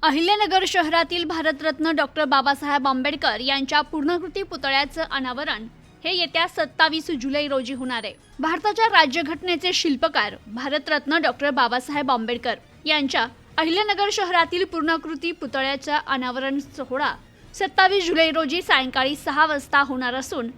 अहिल्यानगर शहरातील भारतरत्न डॉक्टर बाबासाहेब आंबेडकर यांच्या पूर्णाकृती पुतळ्याचं अनावरण हे येत्या 27 जुलै रोजी होणार आहे। भारताच्या राज्यघटनेचे शिल्पकार भारतरत्न डॉक्टर बाबासाहेब आंबेडकर यांच्या अहिल्यानगर शहरातील पूर्णाकृती पुतळ्याचा अनावरण सोहळा 27 जुलै रोजी सायंकाळी 6 वाजता होणार असून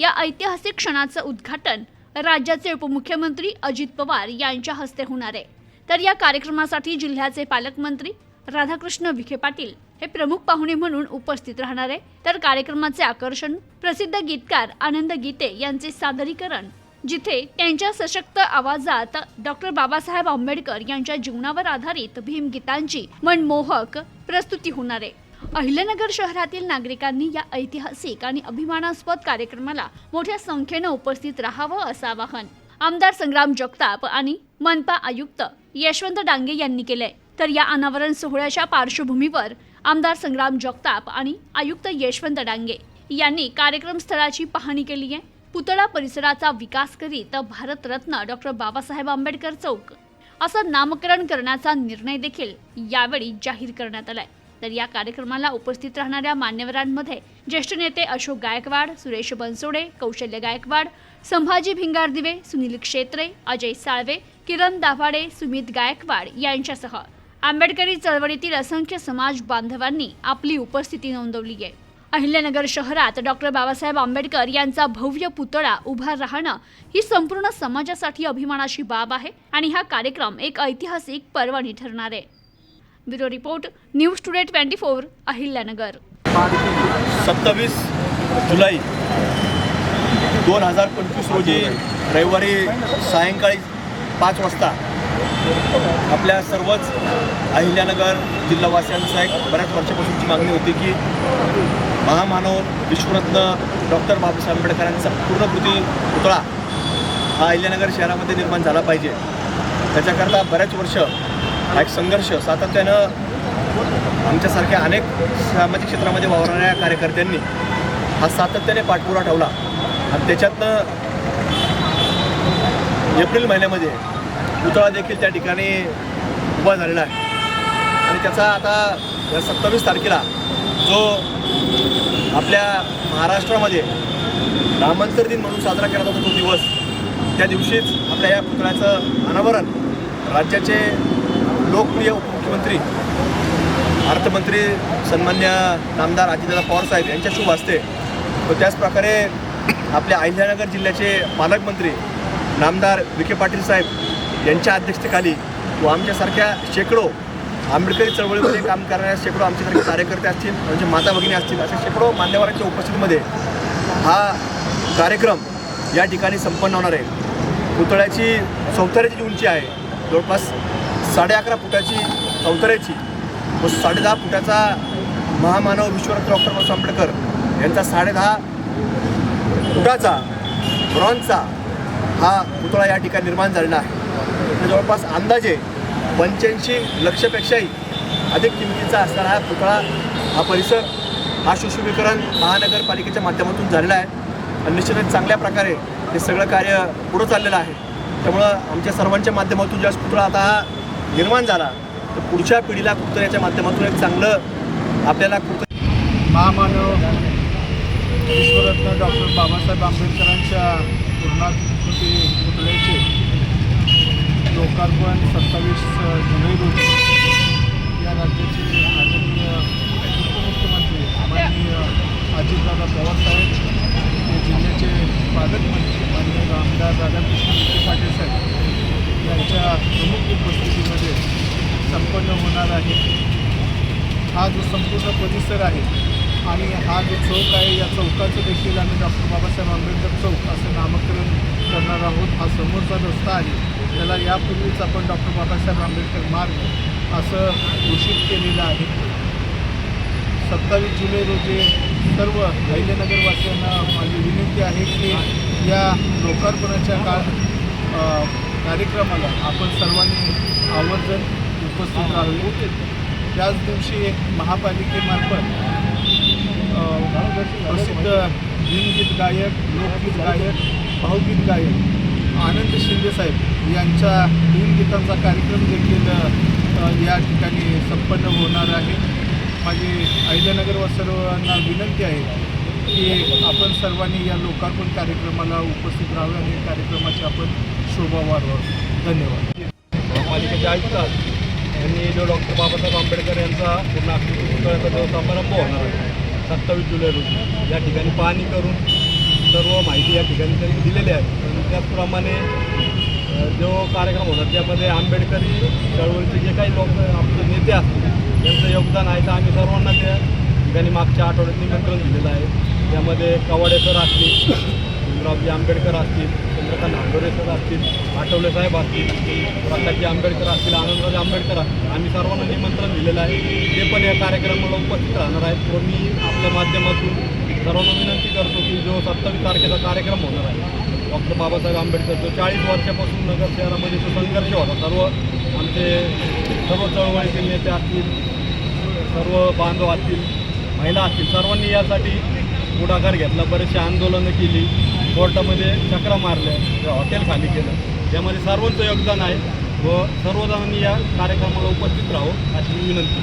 या ऐतिहासिक क्षणाचं उद्घाटन राज्याचे उपमुख्यमंत्री अजित पवार यांच्या हस्ते होणार आहे। तर या कार्यक्रमासाठी जिल्ह्याचे पालकमंत्री राधाकृष्ण विखे पाटील हे प्रमुख पाहुणे म्हणून उपस्थित राहणार आहे। तर कार्यक्रमाचे आकर्षण प्रसिद्ध गीतकार आनंद गीते यांचे सादरीकरण, जिथे त्यांच्या सशक्त आवाजात डॉक्टर बाबासाहेब आंबेडकर यांच्या जीवनावर आधारित भीमगीतांची मनमोहक प्रस्तुती होणार आहे। अहिल्यानगर शहरातील नागरिकांनी या ऐतिहासिक आणि अभिमानास्पद कार्यक्रमाला मोठ्या संख्येने उपस्थित राहावं असं आवाहन आमदार संग्राम जगताप आणि मनपा आयुक्त यशवंत डांगे यांनी केले। तर या अनावरण सोहळ्याच्या पार्श्वभूमीवर आमदार संग्राम जगताप आणि आयुक्त यशवंत डांगे यांनी कार्यक्रम स्थळाची पाहणी केली आहे। पुतळा परिसराचा विकास करीत भारतरत्न डॉक्टर बाबासाहेब आंबेडकर चौक असं नामकरण करण्याचा निर्णय देखील यावेळी जाहीर करण्यात आलाय। तर या कार्यक्रमाला उपस्थित राहणाऱ्या मान्यवरांमध्ये ज्येष्ठ नेते अशोक गायकवाड, सुरेश बनसोडे, कौशल्य गायकवाड, संभाजी भिंगारदिवे, सुनील क्षेत्रे, अजय साळवे, किरण दाभाडे, सुमित गायकवाड यांच्यासह आंबेडकरी चळवळीतील असंख्य समाज बांधवांनी आपली उपस्थिती नोंदवली आहे। अहिल्यानगर शहरात डॉक्टर बाबासाहेब आंबेडकर यांचा भव्य पुतळा उभा राहणं ही संपूर्ण समाजासाठी अभिमानाची बाब आहे आणि हा कार्यक्रम एक ऐतिहासिक पर्वणी ठरणार आहे। Bureau report, news today 24, Ahilyanagar. 27 जुलै 2025 रोजी रविवारी सायंकाळी 5 वाजता आपल्या सर्वच अहिल्यानगर जिल्हावासियांचा एक बऱ्याच वर्षापासूनची मागणी होती की महामानव विश्वरत्न डॉक्टर बाबासाहेब आंबेडकरांचा पूर्णकृती पुतळा हा अहिल्यानगर शहरामध्ये निर्माण झाला पाहिजे। त्याच्याकरता बऱ्याच वर्ष हा एक संघर्ष सातत्यानं आमच्यासारख्या अनेक सामाजिक क्षेत्रामध्ये वावरणाऱ्या कार्यकर्त्यांनी हा सातत्याने पाठपुरा ठेवला आणि त्याच्यातनं एप्रिल महिन्यामध्ये पुतळा देखील त्या ठिकाणी उभा झालेला आहे आणि त्याचा आता 27 तारखेला जो आपल्या महाराष्ट्रामध्ये नामांतर दिन म्हणून साजरा केला जातो तो दिवस, त्या दिवशीच आपल्या या पुतळ्याचं अनावरण राज्याचे लोकप्रिय उपमुख्यमंत्री अर्थमंत्री सन्मान्य नामदार अजितदादा पवार साहेब यांच्या शुभ हस्ते व त्याचप्रकारे आपल्या अहिल्यानगर जिल्ह्याचे पालकमंत्री नामदार विखे पाटील साहेब यांच्या अध्यक्षतेखाली व आमच्यासारख्या शेकडो आंबेडकरी चळवळीमध्ये काम करणाऱ्या शेकडो आमच्यासारखे कार्यकर्ते असतील, म्हणजे माता भगिनी असतील, अशा शेकडो मान्यवरांच्या उपस्थितीमध्ये हा कार्यक्रम या ठिकाणी संपन्न होणार आहे। पुतळ्याची चौथऱ्याची जी उंची आहे जवळपास 11.5 फुटाची चौथऱ्याची व 10.5 फुटाचा महामानव विश्वरत्न डॉक्टर बाबासाहेब आंबेडकर यांचा 10.5 फुटाचा ब्रॉन्झचा हा पुतळा या ठिकाणी निर्माण झालेला आहे। जवळपास अंदाजे 85 लक्षपेक्षाही अधिक किमतीचा असणारा हा पुतळा, हा परिसर, हा सुशोभीकरण महानगरपालिकेच्या माध्यमातून झालेला आहे आणि निश्चितच चांगल्या प्रकारे हे सगळं कार्य पुढं चाललेलं आहे। त्यामुळं आमच्या सर्वांच्या माध्यमातून ज्यावेळेस पुतळा आता हा निर्माण झाला तर पुढच्या पिढीला पुतळ्याच्या माध्यमातून एक चांगलं आपल्याला महामानव विश्वरत्न डॉक्टर बाबासाहेब आंबेडकरांच्या पूर्णाकृती पुतळ्याचे लोकार्पण 27 जुलै रोजी या राज्याचे आदरणीय उपमुख्यमंत्री माननीय अजितदादा पवार साहेब, हे जिल्ह्याचे पालकमंत्री माननीय आमदार राधाकृष्ण विखे पाटील साहेब यांच्या प्रमुख उपस्थितीमध्ये संपन्न होणार आहे। हा जो संपूर्ण परिसर आहे आणि हा जो चौक आहे, या चौकाचं देखील आम्ही डॉक्टर बाबासाहेब आंबेडकर चौक असं नामकरण करणार आहोत। हा समोरचा रस्ता आहे त्याला यापूर्वीच आपण डॉक्टर बाबासाहेब आंबेडकर मार्ग असं घोषित केलेलं आहे। 27 जुलै रोजी सर्व अहिल्यानगरवासियांना माझी विनंती आहे की या लोकार्पणाच्या कार्यक्रमाला आपण सर्वांनी आवर्जून उपस्थित राहू। त्याच दिवशी एक महापालिकेमार्फत प्रसिद्ध भीमगीत गायक, लोकगीत गायक, भावगीत गायक आनंद शिंदे साहेब यांच्या भीमगीतांचा कार्यक्रम देखील या ठिकाणी संपन्न होणार आहे. माझी अहिल्यानगर सर्वांना विनंती आहे की आपण सर्वांनी या लोकार्पण कार्यक्रमाला उपस्थित राहावे आणि कार्यक्रमाची आपण शोभा वाढवावी. धन्यवाद. महापालिकेचे आयुक्त यांनी जो डॉक्टर बाबासाहेब आंबेडकर यांचा पूर्णाकृती पुतळ्याचा जो समारंभ होणार आहे 27 जुलै रोजी या ठिकाणी पाहणी करून सर्व माहिती या ठिकाणी त्यांनी दिलेली आहे. आणि त्याचप्रमाणे जो कार्यक्रम होता त्यामध्ये आंबेडकरी चळवळीचे जे काही लोक आपले नेते असतील त्यांचं योगदान आहे. तर आम्ही सर्वांना त्या ठिकाणी मागच्या आठवड्यात निमंत्रण दिलेलं आहे. त्यामध्ये कवाडे सर असतील, भीमरावजी आंबेडकर असतील, चंद्रकांत नांदोरे सर असतील, आठवले साहेब असतील, प्रकाशजी आंबेडकर असतील, आनंदराज आंबेडकर असतील. आम्ही सर्वांना निमंत्रण दिलेलं आहे. ते पण या कार्यक्रमाला उपस्थित राहणार आहेत. व मी आपल्या माध्यमातून सर्वांना विनंती करतो की जो 27 तारखेचा कार्यक्रम होणार आहे डॉक्टर बाबासाहेब आंबेडकर जो 40 वर्षापासून नगर शहरामध्ये जो संघर्ष होता, सर्व चळवळीतील नेते असतील, सर्व बांधव असतील, महिला असतील, सर्वांनी यासाठी पुढाकार घेतला. बरेचसे आंदोलनं केली, कोर्टामध्ये चक्रा मारल्या, हॉटेल खाली केलं. त्यामध्ये सर्वांचं योगदान आहे व सर्वजणांनी या कार्यक्रमाला उपस्थित राहावं अशी विनंती.